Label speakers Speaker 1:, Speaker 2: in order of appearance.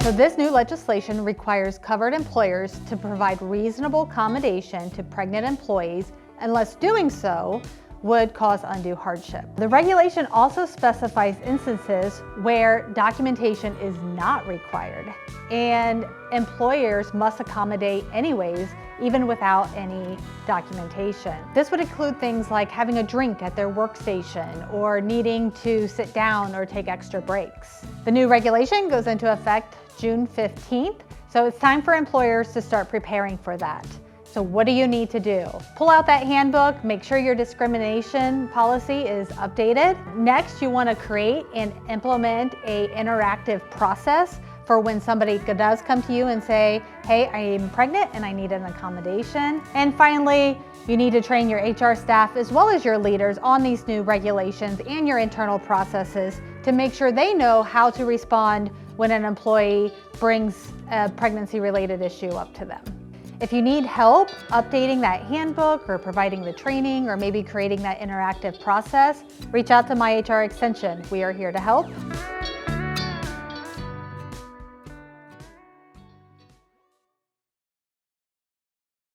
Speaker 1: So this new legislation requires covered employers to provide reasonable accommodation to pregnant employees unless doing so would cause undue hardship. The regulation also specifies instances where documentation is not required and employers must accommodate anyways, even without any documentation. This would include things like having a drink at their workstation or needing to sit down or take extra breaks. The new regulation goes into effect June 15th, so it's time for employers to start preparing for that. So what do you need to do? Pull out that handbook, make sure your discrimination policy is updated. Next, you want to create and implement an interactive process for when somebody does come to you and say, hey, I am pregnant and I need an accommodation. And finally, you need to train your HR staff as well as your leaders on these new regulations and your internal processes to make sure they know how to respond when an employee brings a pregnancy-related issue up to them. If you need help updating that handbook or providing the training or maybe creating that interactive process, reach out to My HR Extension. We are here to help.